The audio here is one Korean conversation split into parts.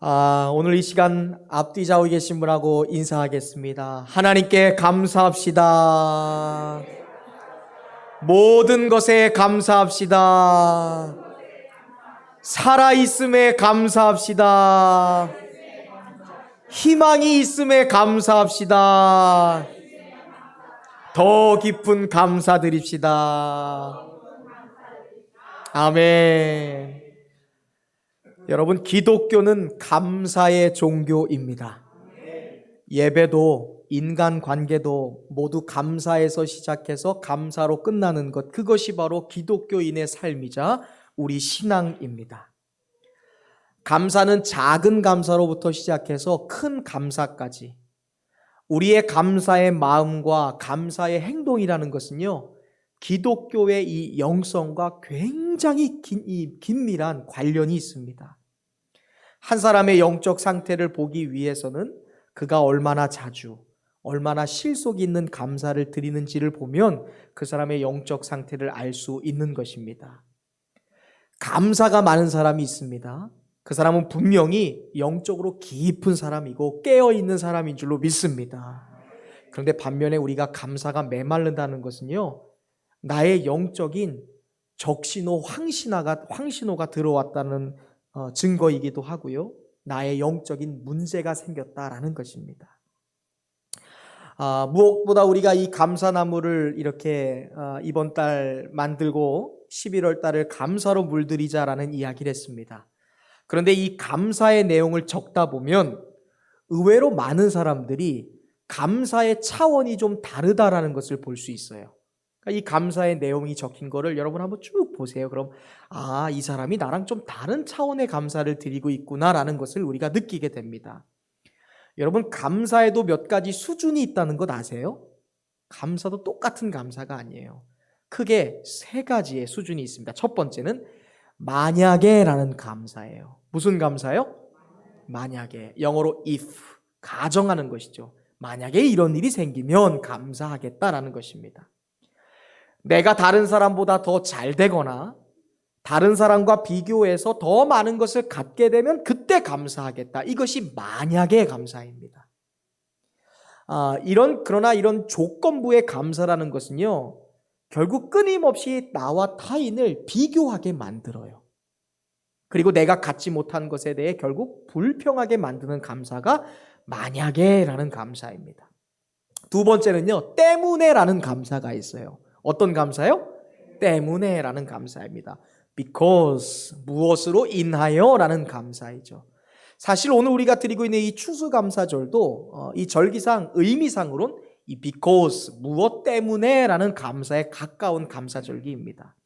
오늘 이 시간 앞뒤 좌우에 계신 분하고 인사하겠습니다. 하나님께 감사합시다. 모든 것에 감사합시다. 살아있음에 감사합시다. 희망이 있음에 감사합시다. 더 깊은 감사드립시다. 아멘. 여러분, 기독교는 감사의 종교입니다. 예배도 인간관계도 모두 감사에서 시작해서 감사로 끝나는 것, 그것이 바로 기독교인의 삶이자 우리 신앙입니다. 감사는 작은 감사로부터 시작해서 큰 감사까지, 우리의 감사의 마음과 감사의 행동이라는 것은요, 기독교의 이 영성과 굉장히 긴밀한 관련이 있습니다. 한 사람의 영적 상태를 보기 위해서는 그가 얼마나 자주, 얼마나 실속 있는 감사를 드리는지를 보면 그 사람의 영적 상태를 알 수 있는 것입니다. 감사가 많은 사람이 있습니다. 그 사람은 분명히 영적으로 깊은 사람이고 깨어있는 사람인 줄로 믿습니다. 그런데 반면에 우리가 감사가 메마른다는 것은요, 나의 영적인 적신호, 황신호가 들어왔다는 증거이기도 하고요, 나의 영적인 문제가 생겼다라는 것입니다. 무엇보다 우리가 이 감사나무를 이렇게 이번 달 만들고 11월 달을 감사로 물들이자라는 이야기를 했습니다. 그런데 이 감사의 내용을 적다 보면 의외로 많은 사람들이 감사의 차원이 좀 다르다라는 것을 볼 수 있어요. 이 감사의 내용이 적힌 거를 여러분 한번 쭉 보세요. 그럼 이 사람이 나랑 좀 다른 차원의 감사를 드리고 있구나라는 것을 우리가 느끼게 됩니다. 여러분, 감사에도 몇 가지 수준이 있다는 것 아세요? 감사도 똑같은 감사가 아니에요. 크게 세 가지의 수준이 있습니다. 첫 번째는 만약에라는 감사예요. 무슨 감사요? 만약에, 영어로 if, 가정하는 것이죠. 만약에 이런 일이 생기면 감사하겠다라는 것입니다. 내가 다른 사람보다 더 잘 되거나 다른 사람과 비교해서 더 많은 것을 갖게 되면 그때 감사하겠다. 이것이 만약의 감사입니다. 그러나 이런 조건부의 감사라는 것은요, 결국 끊임없이 나와 타인을 비교하게 만들어요. 그리고 내가 갖지 못한 것에 대해 결국 불평하게 만드는 감사가 만약에라는 감사입니다. 두 번째는요, 때문에라는 감사가 있어요. 어떤 감사요? 때문에라는 감사입니다. because, 무엇으로 인하여 라는 감사이죠. 사실 오늘 우리가 드리고 있는 이 추수감사절도 이 절기상 의미상으로는 이 because, 무엇 때문에 라는 감사에 가까운 감사절기입니다.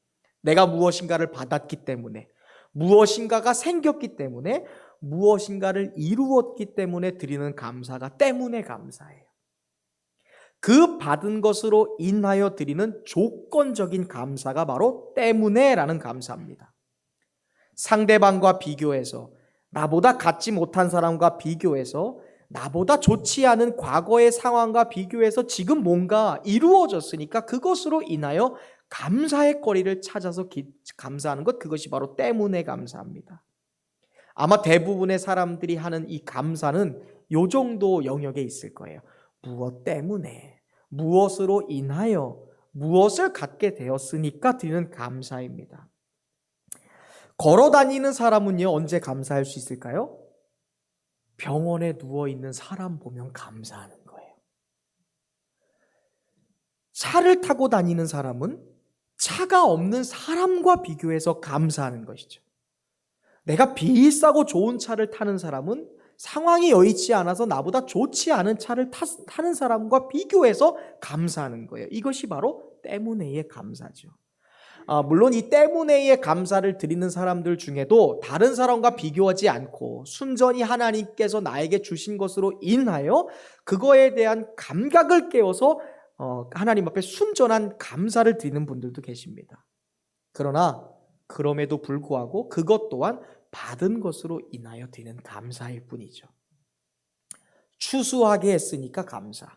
내가 무엇인가를 받았기 때문에, 무엇인가가 생겼기 때문에, 무엇인가를 이루었기 때문에 드리는 감사가 때문에 감사예요. 그 받은 것으로 인하여 드리는 조건적인 감사가 바로 때문에라는 감사입니다. 상대방과 비교해서, 나보다 갖지 못한 사람과 비교해서, 나보다 좋지 않은 과거의 상황과 비교해서 지금 뭔가 이루어졌으니까 그것으로 인하여 감사의 거리를 찾아서 감사하는 것, 그것이 바로 때문에 감사합니다. 아마 대부분의 사람들이 하는 이 감사는 이 정도 영역에 있을 거예요. 무엇 때문에, 무엇으로 인하여, 무엇을 갖게 되었으니까 드리는 감사입니다. 걸어 다니는 사람은요, 언제 감사할 수 있을까요? 병원에 누워있는 사람 보면 감사하는 거예요. 차를 타고 다니는 사람은 차가 없는 사람과 비교해서 감사하는 것이죠. 내가 비싸고 좋은 차를 타는 사람은 상황이 여의치 않아서 나보다 좋지 않은 차를 타는 사람과 비교해서 감사하는 거예요. 이것이 바로 때문에의 감사죠. 물론 이 때문에의 감사를 드리는 사람들 중에도 다른 사람과 비교하지 않고 순전히 하나님께서 나에게 주신 것으로 인하여 그거에 대한 감각을 깨워서 하나님 앞에 순전한 감사를 드리는 분들도 계십니다. 그러나 그럼에도 불구하고 그것 또한 받은 것으로 인하여 드리는 감사일 뿐이죠. 추수하게 했으니까 감사,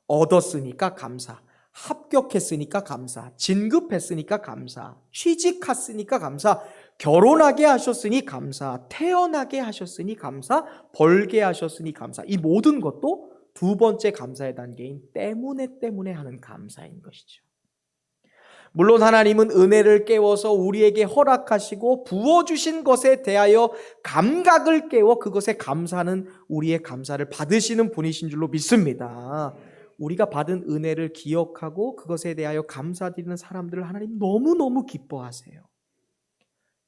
얻었으니까 감사, 합격했으니까 감사, 진급했으니까 감사, 취직했으니까 감사, 결혼하게 하셨으니 감사, 태어나게 하셨으니 감사, 벌게 하셨으니 감사. 이 모든 것도 두 번째 감사의 단계인 때문에 하는 감사인 것이죠. 물론 하나님은 은혜를 깨워서 우리에게 허락하시고 부어주신 것에 대하여 감각을 깨워 그것에 감사하는 우리의 감사를 받으시는 분이신 줄로 믿습니다. 우리가 받은 은혜를 기억하고 그것에 대하여 감사드리는 사람들을 하나님 너무너무 기뻐하세요.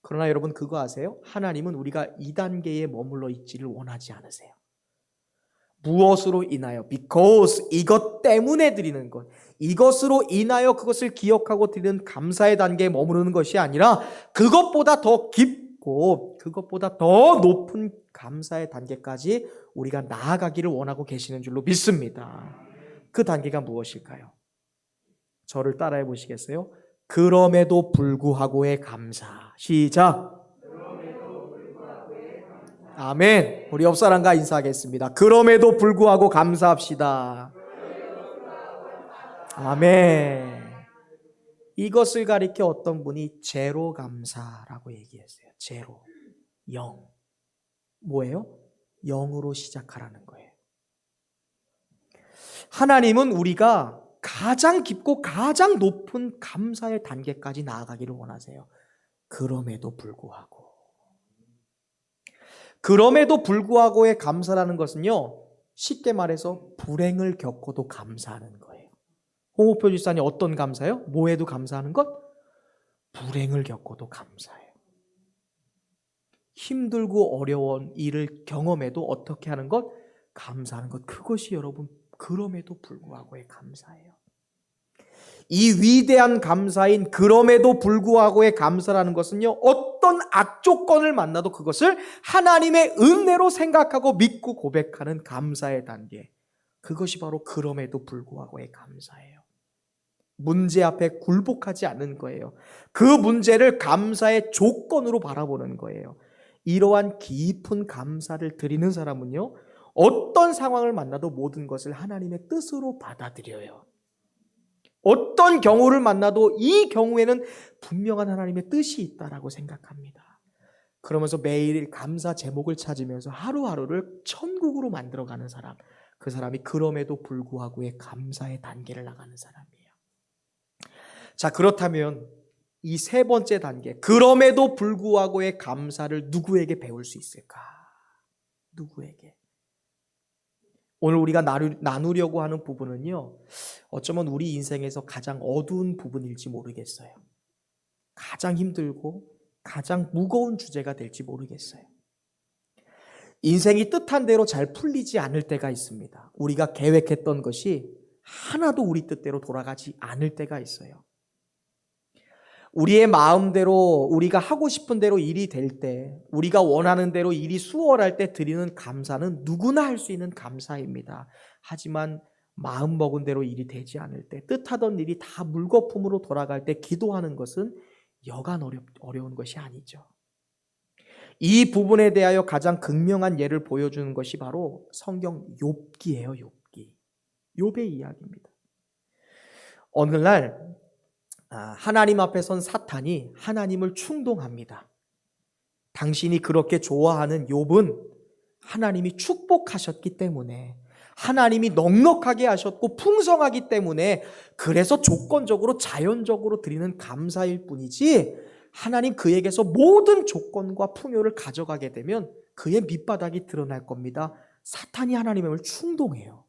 그러나 여러분 그거 아세요? 하나님은 우리가 이 단계에 머물러 있지를 원하지 않으세요. 무엇으로 인하여? because 이것 때문에 드리는 것, 이것으로 인하여 그것을 기억하고 드리는 감사의 단계에 머무르는 것이 아니라 그것보다 더 깊고 그것보다 더 높은 감사의 단계까지 우리가 나아가기를 원하고 계시는 줄로 믿습니다. 그 단계가 무엇일까요? 저를 따라해 보시겠어요? 그럼에도 불구하고의 감사. 시작. 아멘. 우리 옆 사람과 인사하겠습니다. 그럼에도 불구하고 감사합시다. 아멘. 이것을 가리켜 어떤 분이 제로 감사라고 얘기했어요. 제로, 0. 뭐예요? 0으로 시작하라는 거예요. 하나님은 우리가 가장 깊고 가장 높은 감사의 단계까지 나아가기를 원하세요. 그럼에도 불구하고의 감사라는 것은요, 쉽게 말해서 불행을 겪어도 감사하는 거예요. 홍옥표 집사님 어떤 감사요? 뭐에도 감사하는 것? 불행을 겪어도 감사해요. 힘들고 어려운 일을 경험해도 어떻게 하는 것? 감사하는 것. 그것이 여러분 그럼에도 불구하고의 감사예요. 이 위대한 감사인 그럼에도 불구하고의 감사라는 것은요, 어떤 악조건을 만나도 그것을 하나님의 은혜로 생각하고 믿고 고백하는 감사의 단계, 그것이 바로 그럼에도 불구하고의 감사예요. 문제 앞에 굴복하지 않는 거예요. 그 문제를 감사의 조건으로 바라보는 거예요. 이러한 깊은 감사를 드리는 사람은요, 어떤 상황을 만나도 모든 것을 하나님의 뜻으로 받아들여요. 어떤 경우를 만나도 이 경우에는 분명한 하나님의 뜻이 있다라고 생각합니다. 그러면서 매일 감사 제목을 찾으면서 하루하루를 천국으로 만들어가는 사람, 그 사람이 그럼에도 불구하고의 감사의 단계를 나가는 사람이에요. 자, 그렇다면 이 세 번째 단계, 그럼에도 불구하고의 감사를 누구에게 배울 수 있을까? 누구에게? 오늘 우리가 나누려고 하는 부분은요, 어쩌면 우리 인생에서 가장 어두운 부분일지 모르겠어요. 가장 힘들고 가장 무거운 주제가 될지 모르겠어요. 인생이 뜻한 대로 잘 풀리지 않을 때가 있습니다. 우리가 계획했던 것이 하나도 우리 뜻대로 돌아가지 않을 때가 있어요. 우리의 마음대로 우리가 하고 싶은 대로 일이 될 때, 우리가 원하는 대로 일이 수월할 때 드리는 감사는 누구나 할 수 있는 감사입니다. 하지만 마음 먹은 대로 일이 되지 않을 때, 뜻하던 일이 다 물거품으로 돌아갈 때 기도하는 것은 여간 어려운 것이 아니죠. 이 부분에 대하여 가장 극명한 예를 보여주는 것이 바로 성경 욥기예요. 욥의 이야기입니다. 어느 날 하나님 앞에 선 사탄이 하나님을 충동합니다. 당신이 그렇게 좋아하는 욥은 하나님이 축복하셨기 때문에, 하나님이 넉넉하게 하셨고 풍성하기 때문에, 그래서 조건적으로 자연적으로 드리는 감사일 뿐이지, 하나님 그에게서 모든 조건과 풍요를 가져가게 되면 그의 밑바닥이 드러날 겁니다. 사탄이 하나님을 충동해요.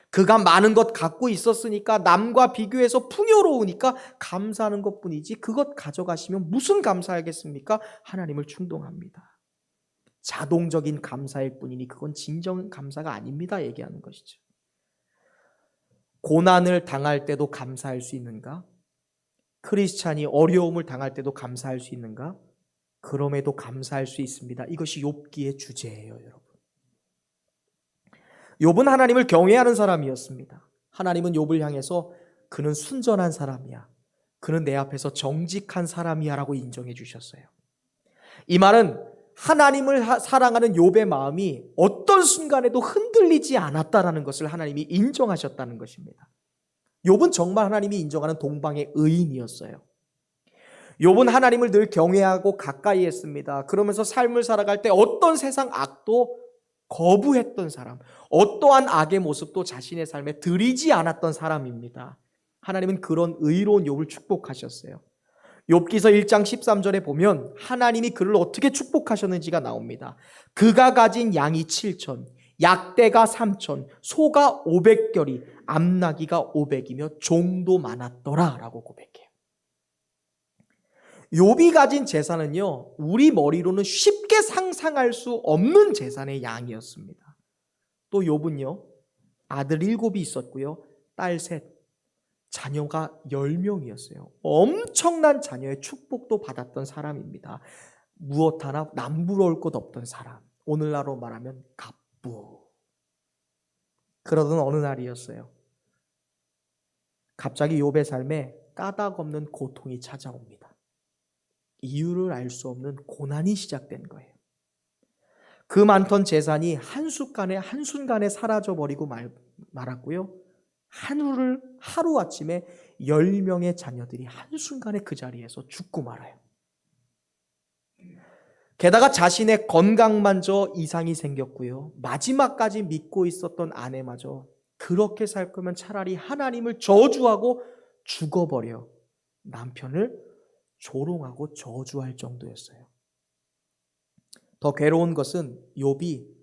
그가 많은 것 갖고 있었으니까, 남과 비교해서 풍요로우니까 감사하는 것뿐이지 그것 가져가시면 무슨 감사하겠습니까? 하나님을 충동합니다. 자동적인 감사일 뿐이니 그건 진정 감사가 아닙니다 얘기하는 것이죠. 고난을 당할 때도 감사할 수 있는가? 크리스찬이 어려움을 당할 때도 감사할 수 있는가? 그럼에도 감사할 수 있습니다. 이것이 욥기의 주제예요, 여러분. 욥은 하나님을 경외하는 사람이었습니다. 하나님은 욥을 향해서 그는 순전한 사람이야, 그는 내 앞에서 정직한 사람이야 라고 인정해 주셨어요. 이 말은 하나님을 사랑하는 욥의 마음이 어떤 순간에도 흔들리지 않았다라는 것을 하나님이 인정하셨다는 것입니다. 욥은 정말 하나님이 인정하는 동방의 의인이었어요. 욥은 하나님을 늘 경외하고 가까이 했습니다. 그러면서 삶을 살아갈 때 어떤 세상 악도 거부했던 사람, 어떠한 악의 모습도 자신의 삶에 들이지 않았던 사람입니다. 하나님은 그런 의로운 욥을 축복하셨어요. 욥기서 1장 13절에 보면 하나님이 그를 어떻게 축복하셨는지가 나옵니다. 그가 가진 양이 7천, 약대가 3천, 소가 500결이, 암나기가 500이며 종도 많았더라 라고 고백해요. 욥이 가진 재산은요, 우리 머리로는 쉽게 상상할 수 없는 재산의 양이었습니다. 또 욥은요, 아들 7이 있었고요, 딸 셋, 자녀가 10명이었어요. 엄청난 자녀의 축복도 받았던 사람입니다. 무엇 하나 남부러울 것 없던 사람. 오늘날로 말하면 갑부. 그러던 어느 날이었어요. 갑자기 욥의 삶에 까닭 없는 고통이 찾아옵니다. 이유를 알 수 없는 고난이 시작된 거예요. 그 많던 재산이 한순간에 사라져버리고 말았고요. 하루아침에 10명의 자녀들이 한순간에 그 자리에서 죽고 말아요. 게다가 자신의 건강마저 이상이 생겼고요. 마지막까지 믿고 있었던 아내마저 그렇게 살 거면 차라리 하나님을 저주하고 죽어버려 남편을 조롱하고 저주할 정도였어요. 더 괴로운 것은 욥이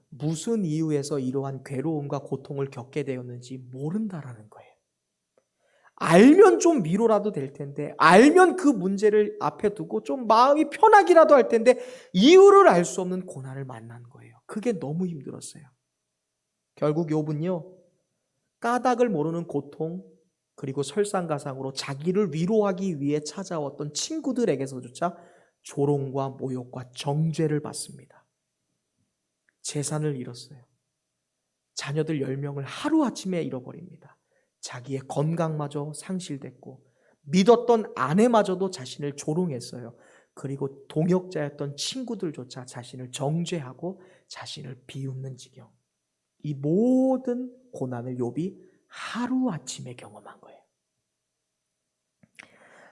무슨 이유에서 이러한 괴로움과 고통을 겪게 되었는지 모른다라는 거예요. 알면 좀 위로라도 될 텐데, 알면 그 문제를 앞에 두고 좀 마음이 편하기라도 할 텐데 이유를 알 수 없는 고난을 만난 거예요. 그게 너무 힘들었어요. 결국 욥은요, 까닭을 모르는 고통, 그리고 설상가상으로 자기를 위로하기 위해 찾아왔던 친구들에게서조차 조롱과 모욕과 정죄를 받습니다. 재산을 잃었어요. 자녀들 10명을 하루아침에 잃어버립니다. 자기의 건강마저 상실됐고 믿었던 아내마저도 자신을 조롱했어요. 그리고 동역자였던 친구들조차 자신을 정죄하고 자신을 비웃는 지경. 이 모든 고난을 욥이 하루아침에 경험한 거예요.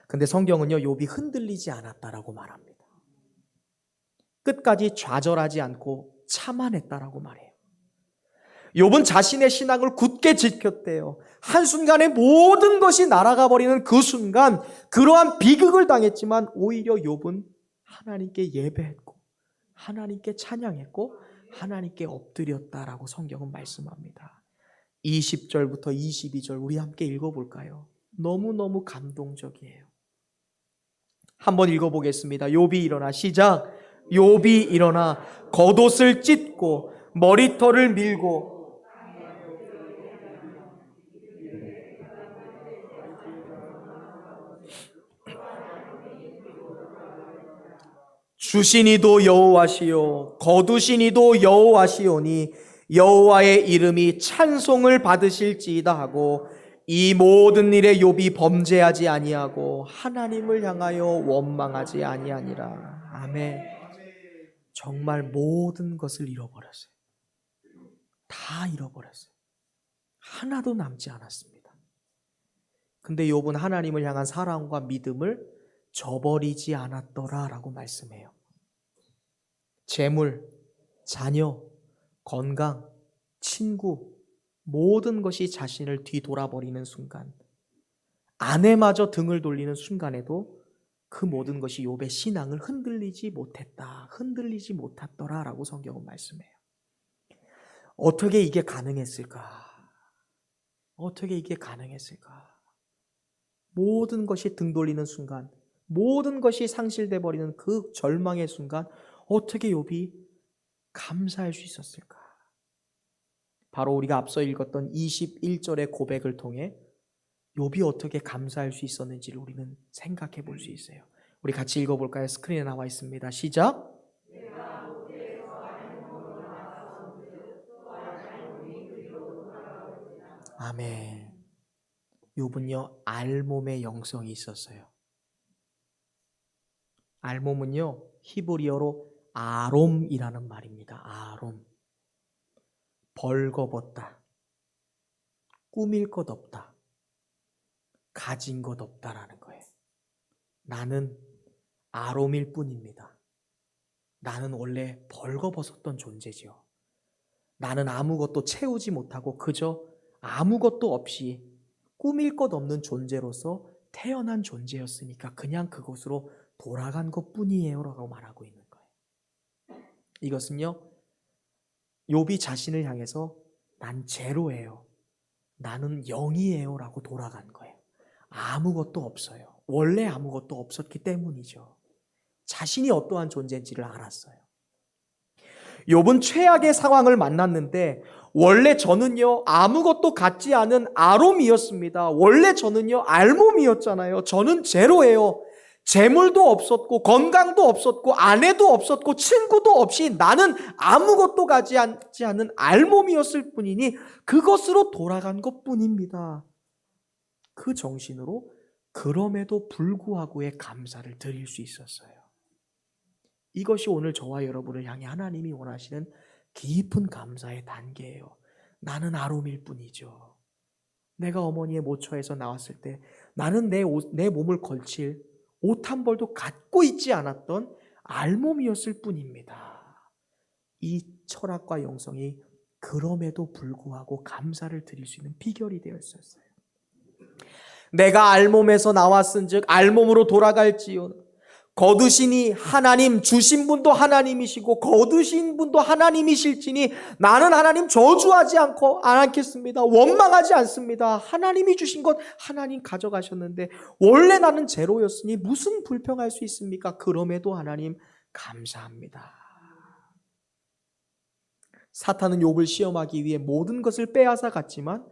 근데 성경은요, 욥이 흔들리지 않았다라고 말합니다. 끝까지 좌절하지 않고 참아냈다라고 말해요. 욥은 자신의 신앙을 굳게 지켰대요. 한순간에 모든 것이 날아가 버리는 그 순간 그러한 비극을 당했지만 오히려 욥은 하나님께 예배했고 하나님께 찬양했고 하나님께 엎드렸다라고 성경은 말씀합니다. 20절부터 22절 우리 함께 읽어볼까요? 너무너무 감동적이에요. 한번 읽어보겠습니다. 욥이 일어나, 시작. 욥이 일어나 겉옷을 찢고 머리털을 밀고 주시니도 여호와시요 거두시니도 여호와시오니 여호와의 이름이 찬송을 받으실지이다 하고 이 모든 일에 욥이 범죄하지 아니하고 하나님을 향하여 원망하지 아니하니라. 아멘. 정말 모든 것을 잃어버렸어요. 다 잃어버렸어요. 하나도 남지 않았습니다. 근데 욥은 하나님을 향한 사랑과 믿음을 저버리지 않았더라라고 말씀해요. 재물, 자녀, 건강, 친구 모든 것이 자신을 뒤돌아버리는 순간, 아내마저 등을 돌리는 순간에도 그 모든 것이 욥의 신앙을 흔들리지 못했다, 흔들리지 못했더라라고 성경은 말씀해요. 어떻게 이게 가능했을까? 어떻게 이게 가능했을까? 모든 것이 등 돌리는 순간, 모든 것이 상실돼 버리는 그 절망의 순간 어떻게 욥이 감사할 수 있었을까? 바로 우리가 앞서 읽었던 21절의 고백을 통해 욥이 어떻게 감사할 수 있었는지를 우리는 생각해 볼 수 있어요. 우리 같이 읽어볼까요? 스크린에 나와 있습니다. 시작. 아멘. 욥은요, 알몸의 영성이 있었어요. 알몸은요, 히브리어로 아롬이라는 말입니다. 아롬. 벌거벗다. 꾸밀 것 없다. 가진 것 없다라는 거예요. 나는 아롬일 뿐입니다. 나는 원래 벌거벗었던 존재지요. 나는 아무것도 채우지 못하고 그저 아무것도 없이 꾸밀 것 없는 존재로서 태어난 존재였으니까 그냥 그곳으로 돌아간 것뿐이에요 라고 말하고 있는 거예요. 이것은요, 욥이 자신을 향해서 난 제로예요, 나는 0이에요 라고 돌아간 거예요. 아무것도 없어요. 원래 아무것도 없었기 때문이죠. 자신이 어떠한 존재인지를 알았어요. 욥은 최악의 상황을 만났는데 원래 저는요 아무것도 갖지 않은 아롬이었습니다. 원래 저는요 알몸이었잖아요. 저는 제로예요. 재물도 없었고 건강도 없었고 아내도 없었고 친구도 없이 나는 아무것도 가지지 않은 알몸이었을 뿐이니 그것으로 돌아간 것뿐입니다. 그 정신으로 그럼에도 불구하고의 감사를 드릴 수 있었어요. 이것이 오늘 저와 여러분을 향해 하나님이 원하시는 깊은 감사의 단계예요. 나는 아롬일 뿐이죠. 내가 어머니의 모처에서 나왔을 때 나는 내 몸을 걸칠 옷 한 벌도 갖고 있지 않았던 알몸이었을 뿐입니다. 이 철학과 영성이 그럼에도 불구하고 감사를 드릴 수 있는 비결이 되어 있었어요. 내가 알몸에서 나왔은즉 알몸으로 돌아갈지요. 거두시니 하나님, 주신 분도 하나님이시고 거두신 분도 하나님이실지니 나는 하나님 저주하지 않겠습니다. 원망하지 않습니다. 하나님이 주신 것 하나님 가져가셨는데 원래 나는 제로였으니 무슨 불평할 수 있습니까? 그럼에도 하나님 감사합니다. 사탄은 욥을 시험하기 위해 모든 것을 빼앗아 갔지만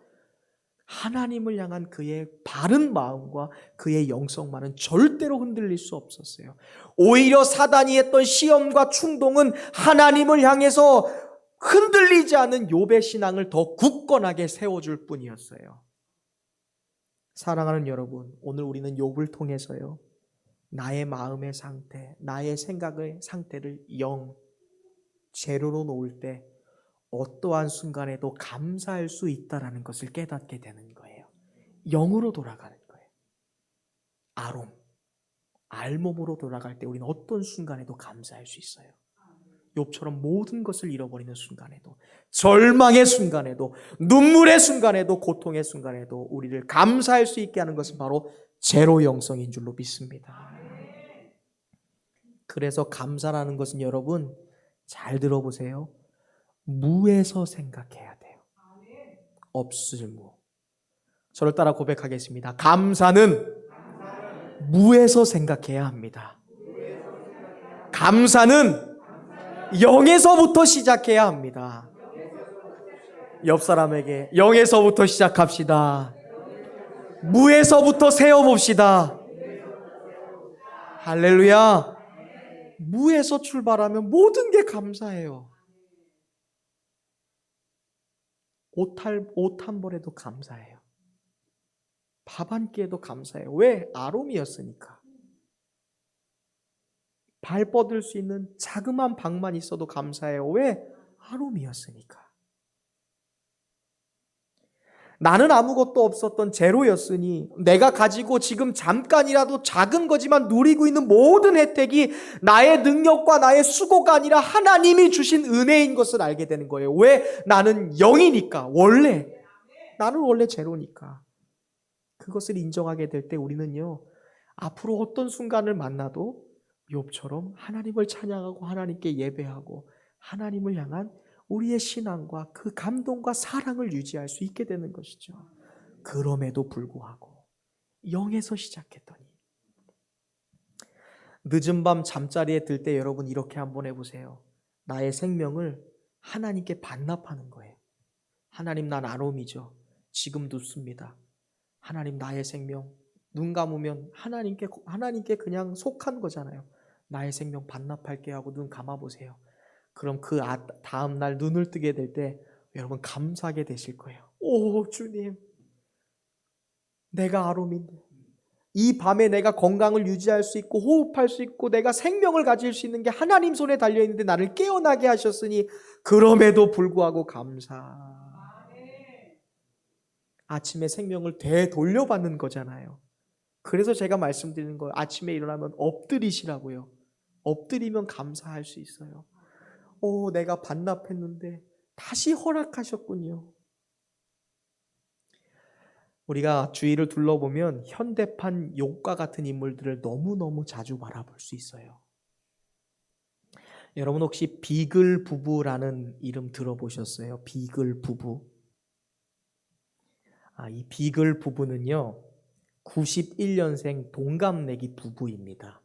하나님을 향한 그의 바른 마음과 그의 영성만은 절대로 흔들릴 수 없었어요. 오히려 사단이 했던 시험과 충동은 하나님을 향해서 흔들리지 않은 욥의 신앙을 더 굳건하게 세워줄 뿐이었어요. 사랑하는 여러분, 오늘 우리는 욥을 통해서요, 나의 마음의 상태, 나의 생각의 상태를 제로로 놓을 때 어떠한 순간에도 감사할 수 있다는 것을 깨닫게 되는 거예요. 0으로 돌아가는 거예요. 아롬, 알몸으로 돌아갈 때 우리는 어떤 순간에도 감사할 수 있어요. 욥처럼 모든 것을 잃어버리는 순간에도, 절망의 순간에도, 눈물의 순간에도, 고통의 순간에도 우리를 감사할 수 있게 하는 것은 바로 제로 영성인 줄로 믿습니다. 그래서 감사라는 것은 여러분 잘 들어보세요. 무에서 생각해야 돼요. 없을 무. 저를 따라 고백하겠습니다. 감사는 무에서 생각해야 합니다. 감사는 0에서부터 시작해야 합니다. 옆 사람에게 0에서부터 시작합시다. 무에서부터 세워봅시다. 할렐루야. 무에서 출발하면 모든 게 감사해요. 옷 한 벌에도 감사해요. 밥 한 끼에도 감사해요. 왜? 아롬이었으니까. 발 뻗을 수 있는 자그마한 방만 있어도 감사해요. 왜? 아롬이었으니까. 나는 아무것도 없었던 제로였으니 내가 가지고 지금 잠깐이라도 작은 거지만 누리고 있는 모든 혜택이 나의 능력과 나의 수고가 아니라 하나님이 주신 은혜인 것을 알게 되는 거예요. 왜? 나는 0이니까. 나는 원래 제로니까. 그것을 인정하게 될 때 우리는요, 앞으로 어떤 순간을 만나도 욥처럼 하나님을 찬양하고 하나님께 예배하고 하나님을 향한 우리의 신앙과 그 감동과 사랑을 유지할 수 있게 되는 것이죠. 그럼에도 불구하고 0에서 시작했더니 늦은 밤 잠자리에 들 때 여러분 이렇게 한번 해보세요. 나의 생명을 하나님께 반납하는 거예요. 하나님, 난 아롬이죠. 지금 눕습니다. 하나님, 나의 생명 눈 감으면 하나님께 그냥 속한 거잖아요. 나의 생명 반납할게 하고 눈 감아보세요. 그럼 그 다음 날 눈을 뜨게 될 때 여러분 감사하게 되실 거예요. 오, 주님, 내가 아롬인데 이 밤에 내가 건강을 유지할 수 있고 호흡할 수 있고 내가 생명을 가질 수 있는 게 하나님 손에 달려있는데 나를 깨어나게 하셨으니 그럼에도 불구하고 감사. 아침에 생명을 되돌려받는 거잖아요. 그래서 제가 말씀드리는 거예요. 아침에 일어나면 엎드리시라고요. 엎드리면 감사할 수 있어요. 내가 반납했는데 다시 허락하셨군요. 우리가 주위를 둘러보면 현대판 욥과 같은 인물들을 너무너무 자주 바라볼 수 있어요. 여러분 혹시 비글 부부라는 이름 들어보셨어요? 비글 부부. 이 비글 부부는요, 91년생 동갑내기 부부입니다.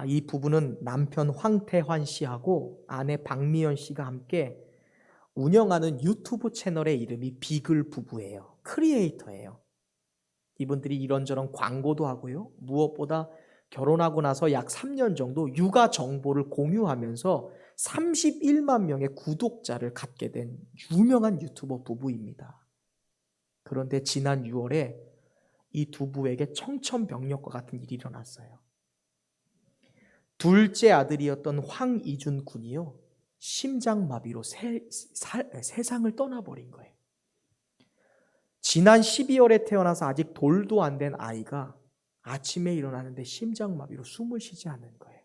이 부부는 남편 황태환 씨하고 아내 박미연 씨가 함께 운영하는 유튜브 채널의 이름이 비글 부부예요. 크리에이터예요. 이분들이 이런저런 광고도 하고요. 무엇보다 결혼하고 나서 약 3년 정도 육아 정보를 공유하면서 31만 명의 구독자를 갖게 된 유명한 유튜버 부부입니다. 그런데 지난 6월에 이 두 부에게 청천벽력과 같은 일이 일어났어요. 둘째 아들이었던 황이준 군이요, 심장마비로 세상을 떠나버린 거예요. 지난 12월에 태어나서 아직 돌도 안 된 아이가 아침에 일어나는데 심장마비로 숨을 쉬지 않는 거예요.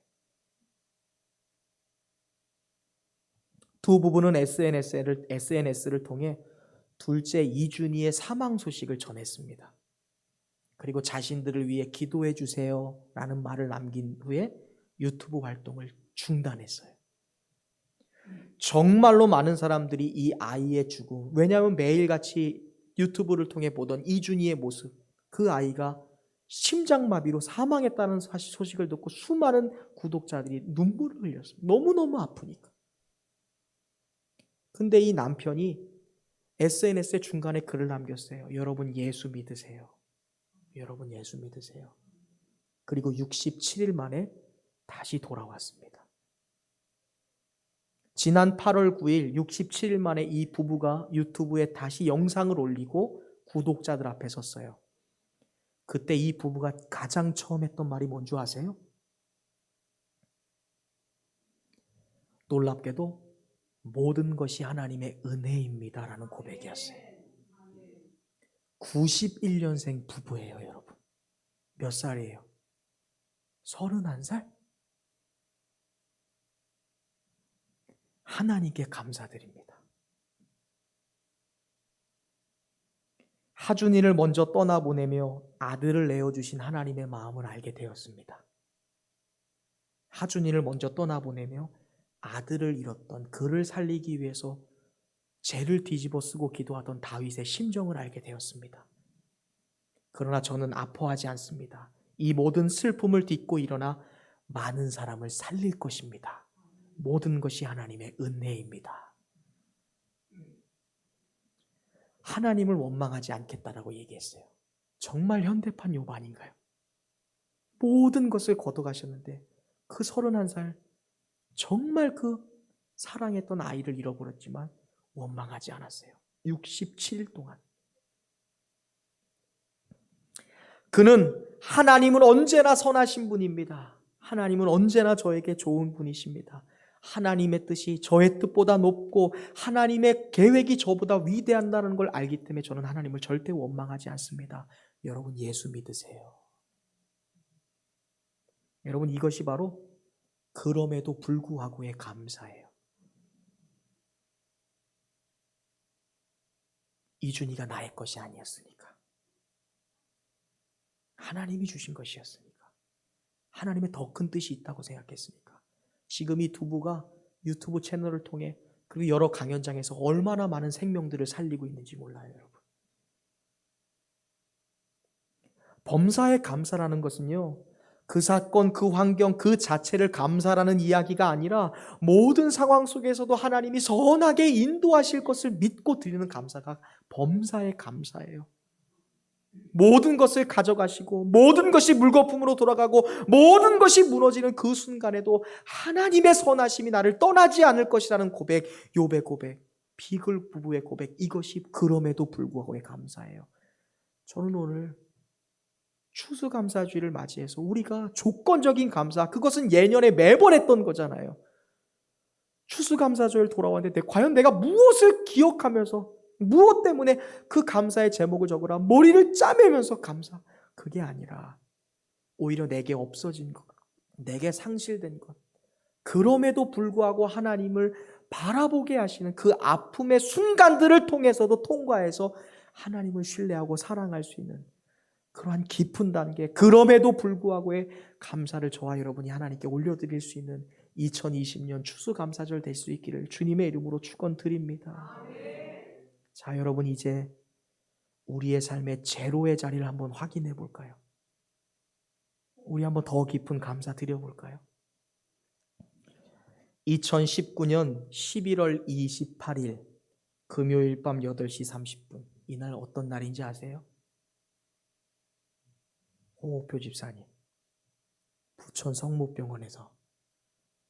두 부부는 SNS를 통해 둘째 이준이의 사망 소식을 전했습니다. 그리고 자신들을 위해 기도해 주세요 라는 말을 남긴 후에 유튜브 활동을 중단했어요. 정말로 많은 사람들이 이 아이의 죽음, 왜냐하면 매일같이 유튜브를 통해 보던 이준이의 모습, 그 아이가 심장마비로 사망했다는 소식을 듣고 수많은 구독자들이 눈물을 흘렸습니다. 너무너무 아프니까. 근데 이 남편이 SNS의 중간에 글을 남겼어요. 여러분 예수 믿으세요. 여러분 예수 믿으세요. 그리고 67일 만에 다시 돌아왔습니다. 지난 8월 9일 67일 만에 이 부부가 유튜브에 다시 영상을 올리고 구독자들 앞에 섰어요. 그때 이 부부가 가장 처음 했던 말이 뭔지 아세요? 놀랍게도 모든 것이 하나님의 은혜입니다 라는 고백이었어요. 91년생 부부예요, 여러분. 몇 살이에요? 31살? 하나님께 감사드립니다. 하준이를 먼저 떠나보내며 아들을 내어주신 하나님의 마음을 알게 되었습니다. 하준이를 먼저 떠나보내며 아들을 잃었던 그를 살리기 위해서 죄를 뒤집어 쓰고 기도하던 다윗의 심정을 알게 되었습니다. 그러나 저는 아파하지 않습니다. 이 모든 슬픔을 딛고 일어나 많은 사람을 살릴 것입니다. 모든 것이 하나님의 은혜입니다. 하나님을 원망하지 않겠다라고 얘기했어요. 정말 현대판 욥 아닌가요? 모든 것을 걷어가셨는데 그 31살 정말 그 사랑했던 아이를 잃어버렸지만 원망하지 않았어요. 67일 동안. 그는 하나님은 언제나 선하신 분입니다. 하나님은 언제나 저에게 좋은 분이십니다. 하나님의 뜻이 저의 뜻보다 높고 하나님의 계획이 저보다 위대한다는 걸 알기 때문에 저는 하나님을 절대 원망하지 않습니다. 여러분 예수 믿으세요. 여러분 이것이 바로 그럼에도 불구하고의 감사예요. 이준이가 나의 것이 아니었으니까. 하나님이 주신 것이었으니까. 하나님의 더 큰 뜻이 있다고 생각했으니까. 지금 이 두 부가 유튜브 채널을 통해 그리고 여러 강연장에서 얼마나 많은 생명들을 살리고 있는지 몰라요, 여러분. 범사에 감사라는 것은요, 그 사건, 그 환경, 그 자체를 감사라는 이야기가 아니라 모든 상황 속에서도 하나님이 선하게 인도하실 것을 믿고 드리는 감사가 범사의 감사예요. 모든 것을 가져가시고 모든 것이 물거품으로 돌아가고 모든 것이 무너지는 그 순간에도 하나님의 선하심이 나를 떠나지 않을 것이라는 고백, 욥의 고백, 비글 부부의 고백, 이것이 그럼에도 불구하고의 감사예요. 저는 오늘 추수감사주의를 맞이해서 우리가 조건적인 감사, 그것은 예년에 매번 했던 거잖아요. 추수감사주일 돌아왔는데 과연 내가 무엇을 기억하면서 무엇 때문에 그 감사의 제목을 적으라 머리를 짜매면서 감사, 그게 아니라 오히려 내게 없어진 것, 내게 상실된 것, 그럼에도 불구하고 하나님을 바라보게 하시는 그 아픔의 순간들을 통해서도 통과해서 하나님을 신뢰하고 사랑할 수 있는 그러한 깊은 단계, 그럼에도 불구하고의 감사를 저와 여러분이 하나님께 올려드릴 수 있는 2020년 추수감사절 될 수 있기를 주님의 이름으로 축원드립니다. 자, 여러분 이제 우리의 삶의 제로의 자리를 한번 확인해 볼까요? 우리 한번 더 깊은 감사 드려볼까요? 2019년 11월 28일 금요일 밤 8시 30분 이날 어떤 날인지 아세요? 홍옥표 집사님 부천 성모병원에서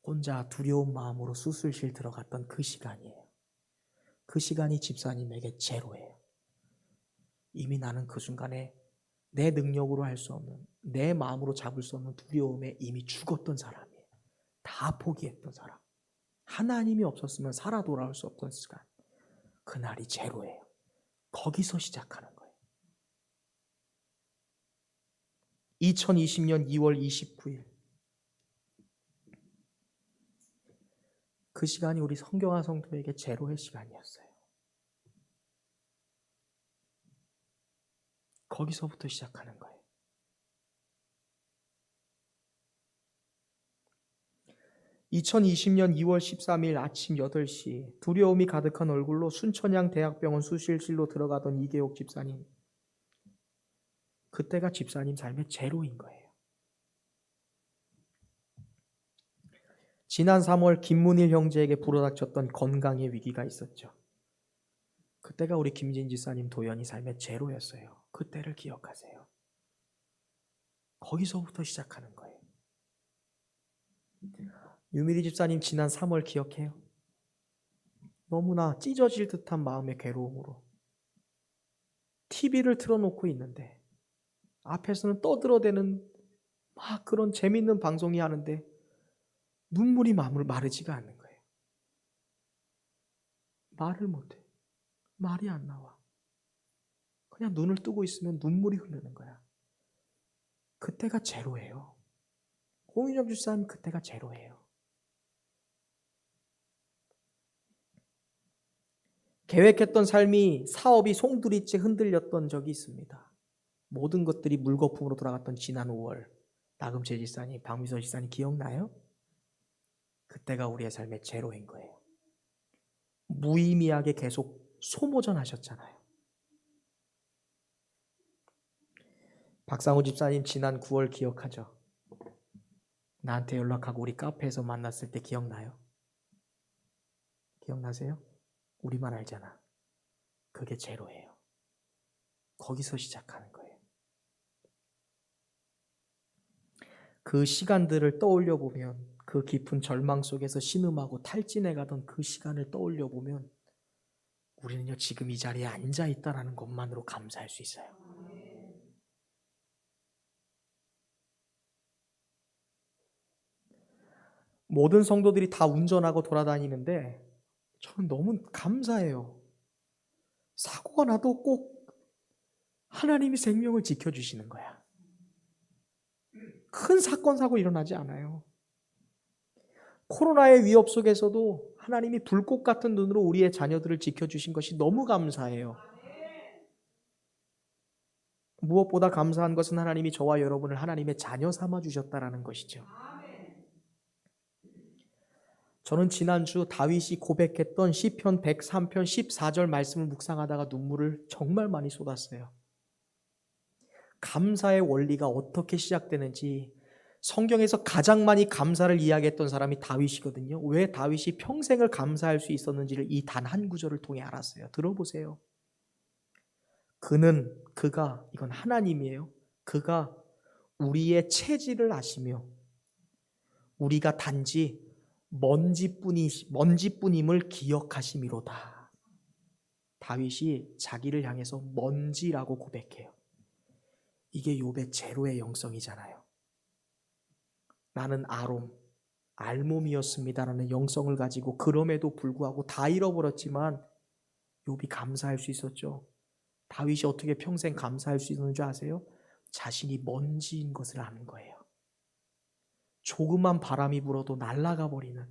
혼자 두려운 마음으로 수술실 들어갔던 그 시간이에요. 그 시간이 집사님에게 제로예요. 이미 나는 그 순간에 내 능력으로 할 수 없는, 내 마음으로 잡을 수 없는 두려움에 이미 죽었던 사람이에요. 다 포기했던 사람. 하나님이 없었으면 살아 돌아올 수 없던 시간. 그날이 제로예요. 거기서 시작하는 거예요. 2020년 2월 29일 그 시간이 우리 성경화 성도에게 제로의 시간이었어요. 거기서부터 시작하는 거예요. 2020년 2월 13일 아침 8시 두려움이 가득한 얼굴로 순천향 대학병원 수술실로 들어가던 이계옥 집사님. 그때가 집사님 삶의 제로인 거예요. 지난 3월 김문일 형제에게 불어닥쳤던 건강의 위기가 있었죠. 그때가 우리 김진 집사님 도연이 삶의 제로였어요. 그때를 기억하세요. 거기서부터 시작하는 거예요. 유미리 집사님 지난 3월 기억해요? 너무나 찢어질 듯한 마음의 괴로움으로 TV를 틀어놓고 있는데 앞에서는 떠들어대는 막 그런 재밌는 방송이 하는데 눈물이 마르지가 않는 거예요. 말을 못해. 말이 안 나와. 그냥 눈을 뜨고 있으면 눈물이 흐르는 거야. 그때가 제로예요. 홍인영 집사님 그때가 제로예요. 계획했던 삶이 사업이 송두리째 흔들렸던 적이 있습니다. 모든 것들이 물거품으로 돌아갔던 지난 5월 나금채 집사님, 박미서 집사님 기억나요? 그때가 우리의 삶의 제로인 거예요. 무의미하게 계속 소모전하셨잖아요. 박상우 집사님 지난 9월 기억하죠? 나한테 연락하고 우리 카페에서 만났을 때 기억나요? 기억나세요? 우리만 알잖아. 그게 제로예요. 거기서 시작하는 거예요. 그 시간들을 떠올려 보면 그 깊은 절망 속에서 신음하고 탈진해가던 그 시간을 떠올려 보면 우리는요 지금 이 자리에 앉아 있다라는 것만으로 감사할 수 있어요. 모든 성도들이 다 운전하고 돌아다니는데 저는 너무 감사해요. 사고가 나도 꼭 하나님이 생명을 지켜주시는 거야. 큰 사건 사고 일어나지 않아요. 코로나의 위협 속에서도 하나님이 불꽃 같은 눈으로 우리의 자녀들을 지켜주신 것이 너무 감사해요. 무엇보다 감사한 것은 하나님이 저와 여러분을 하나님의 자녀 삼아 주셨다라는 것이죠. 저는 지난주 다윗이 고백했던 시편 103편 14절 말씀을 묵상하다가 눈물을 정말 많이 쏟았어요. 감사의 원리가 어떻게 시작되는지 성경에서 가장 많이 감사를 이야기했던 사람이 다윗이거든요. 왜 다윗이 평생을 감사할 수 있었는지를 이 단 한 구절을 통해 알았어요. 들어보세요. 그가 이건 하나님이에요. 그가 우리의 체질을 아시며 우리가 단지 먼지뿐임을 기억하심이로다. 다윗이 자기를 향해서 먼지라고 고백해요. 이게 욥의 제로의 영성이잖아요. 나는 알몸이었습니다라는 영성을 가지고 그럼에도 불구하고 다 잃어버렸지만 욥이 감사할 수 있었죠. 다윗이 어떻게 평생 감사할 수 있는 줄 아세요? 자신이 먼지인 것을 아는 거예요. 조그만 바람이 불어도 날아가 버리는,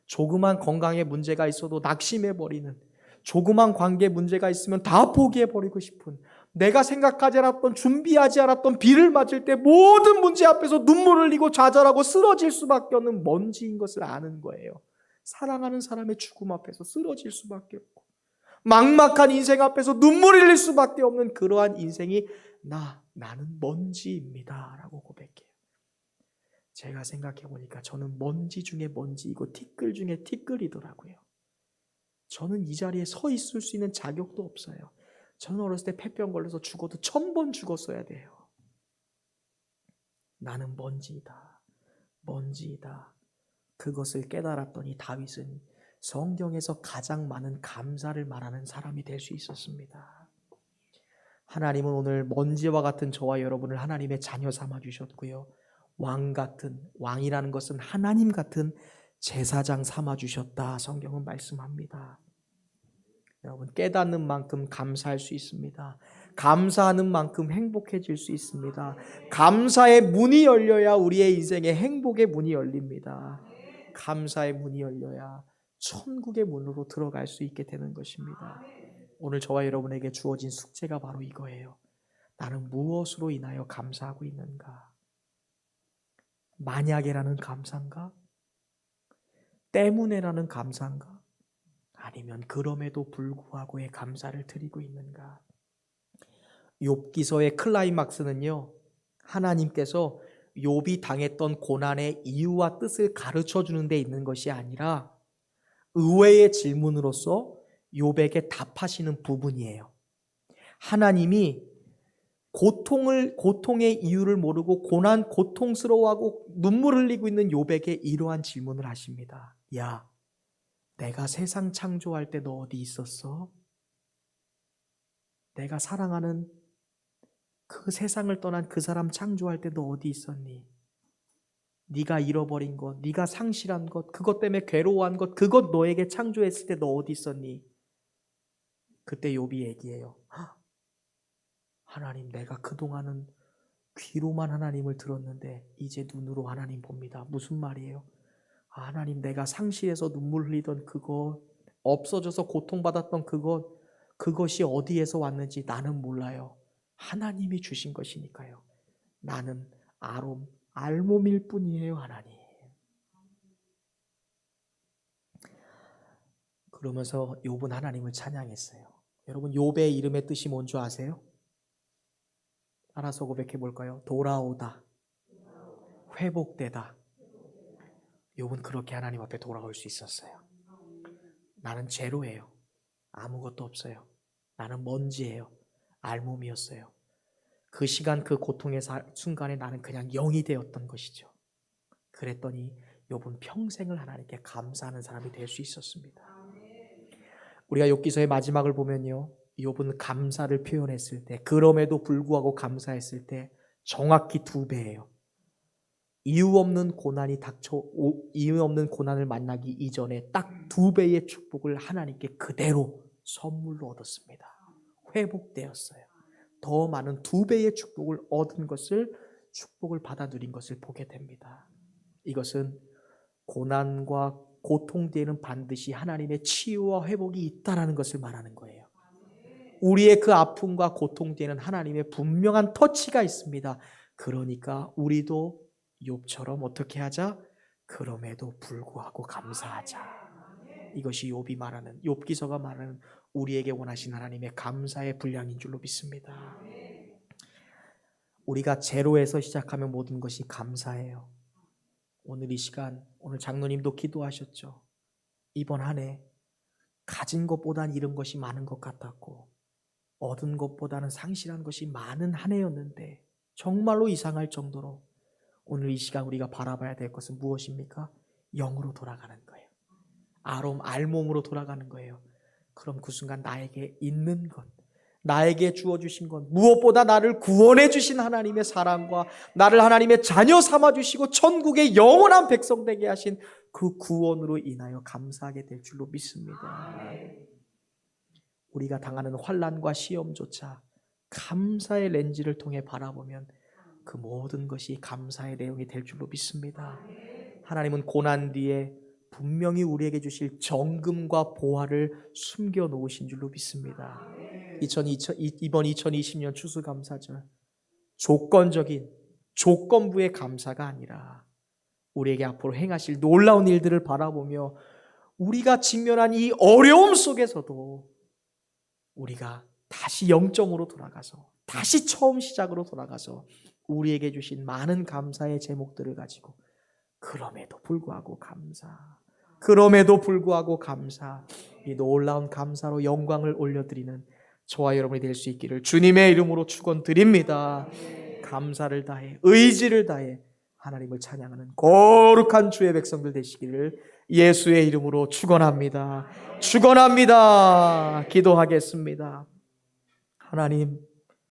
조그만 건강에 문제가 있어도 낙심해 버리는, 조그만 관계 문제가 있으면 다 포기해 버리고 싶은, 내가 생각하지 않았던, 준비하지 않았던 비를 맞을 때 모든 문제 앞에서 눈물을 흘리고 좌절하고 쓰러질 수밖에 없는 먼지인 것을 아는 거예요. 사랑하는 사람의 죽음 앞에서 쓰러질 수밖에 없고, 막막한 인생 앞에서 눈물을 흘릴 수밖에 없는 그러한 인생이 나는 먼지입니다 라고 고백해요. 제가 생각해 보니까 저는 먼지 중에 먼지이고 티끌 중에 티끌이더라고요. 저는 이 자리에 서 있을 수 있는 자격도 없어요. 저는 어렸을 때 폐병 걸려서 죽어도 1000번 죽었어야 돼요. 나는 먼지이다. 먼지이다. 그것을 깨달았더니 다윗은 성경에서 가장 많은 감사를 말하는 사람이 될 수 있었습니다. 하나님은 오늘 먼지와 같은 저와 여러분을 하나님의 자녀 삼아 주셨고요. 왕이라는 것은 하나님 같은 제사장 삼아 주셨다. 성경은 말씀합니다. 여러분, 깨닫는 만큼 감사할 수 있습니다. 감사하는 만큼 행복해질 수 있습니다. 감사의 문이 열려야 우리의 인생에 행복의 문이 열립니다. 감사의 문이 열려야 천국의 문으로 들어갈 수 있게 되는 것입니다. 오늘 저와 여러분에게 주어진 숙제가 바로 이거예요. 나는 무엇으로 인하여 감사하고 있는가? 만약에라는 감사인가? 때문에라는 감사인가? 아니면 그럼에도 불구하고의 감사를 드리고 있는가? 욥기서의 클라이막스는요, 하나님께서 욥이 당했던 고난의 이유와 뜻을 가르쳐 주는 데 있는 것이 아니라 의외의 질문으로서 욥에게 답하시는 부분이에요. 하나님이 고통의 이유를 모르고 고통스러워하고 눈물 흘리고 있는 욥에게 이러한 질문을 하십니다. 야, 내가 세상 창조할 때 너 어디 있었어? 내가 사랑하는 그 세상을 떠난 그 사람 창조할 때 너 어디 있었니? 네가 잃어버린 것, 네가 상실한 것, 그것 때문에 괴로워한 것, 그것 너에게 창조했을 때 너 어디 있었니? 그때 욥이 얘기해요. 하나님, 내가 그동안은 귀로만 하나님을 들었는데 이제 눈으로 하나님 봅니다. 무슨 말이에요? 하나님, 내가 상실해서 눈물 흘리던 그것, 없어져서 고통받았던 그것이 어디에서 왔는지 나는 몰라요. 하나님이 주신 것이니까요. 나는 알몸일 뿐이에요, 하나님. 그러면서 욥은 하나님을 찬양했어요. 여러분, 욥의 이름의 뜻이 뭔 줄 아세요? 알아서 고백해 볼까요? 돌아오다, 회복되다. 욥은 그렇게 하나님 앞에 돌아올 수 있었어요. 나는 제로예요. 아무것도 없어요. 나는 먼지예요. 알몸이었어요. 그 시간, 그 고통의 순간에 나는 그냥 영이 되었던 것이죠. 그랬더니 욥은 평생을 하나님께 감사하는 사람이 될 수 있었습니다. 우리가 욥기서의 마지막을 보면요, 욥은 감사를 표현했을 때, 그럼에도 불구하고 감사했을 때 정확히 2배예요. 이유 없는 고난을 만나기 이전에 딱 2배의 축복을 하나님께 그대로 선물로 얻었습니다. 회복되었어요. 더 많은 2배의 축복을 얻은 것을, 축복을 받아 누린 것을 보게 됩니다. 이것은 고난과 고통 뒤에는 반드시 하나님의 치유와 회복이 있다라는 것을 말하는 거예요. 우리의 그 아픔과 고통 뒤에는 하나님의 분명한 터치가 있습니다. 그러니까 우리도 욥처럼 어떻게 하자? 그럼에도 불구하고 감사하자. 이것이 욥기서가 말하는 우리에게 원하신 하나님의 감사의 분량인 줄로 믿습니다. 우리가 제로에서 시작하면 모든 것이 감사해요. 오늘 이 시간, 오늘 장로님도 기도하셨죠. 이번 한 해 가진 것보단 잃은 것이 많은 것 같았고, 얻은 것보다는 상실한 것이 많은 한 해였는데 정말로 이상할 정도로 오늘 이 시간 우리가 바라봐야 될 것은 무엇입니까? 영으로 돌아가는 거예요. 알몸으로 돌아가는 거예요. 그럼 그 순간 나에게 있는 것, 나에게 주어주신 것, 무엇보다 나를 구원해 주신 하나님의 사랑과 나를 하나님의 자녀 삼아주시고 천국의 영원한 백성 되게 하신 그 구원으로 인하여 감사하게 될 줄로 믿습니다. 우리가 당하는 환난과 시험조차 감사의 렌즈를 통해 바라보면 그 모든 것이 감사의 내용이 될 줄로 믿습니다. 하나님은 고난 뒤에 분명히 우리에게 주실 정금과 보화를 숨겨 놓으신 줄로 믿습니다. 이번 2020년 추수감사절, 조건적인 조건부의 감사가 아니라 우리에게 앞으로 행하실 놀라운 일들을 바라보며 우리가 직면한 이 어려움 속에서도 우리가 다시 영점으로 돌아가서, 다시 처음 시작으로 돌아가서 우리에게 주신 많은 감사의 제목들을 가지고 그럼에도 불구하고 감사, 이 놀라운 감사로 영광을 올려드리는 저와 여러분이 될 수 있기를 주님의 이름으로 축원드립니다. 감사를 다해, 의지를 다해 하나님을 찬양하는 거룩한 주의 백성들 되시기를 예수의 이름으로 축원합니다. 기도하겠습니다. 하나님,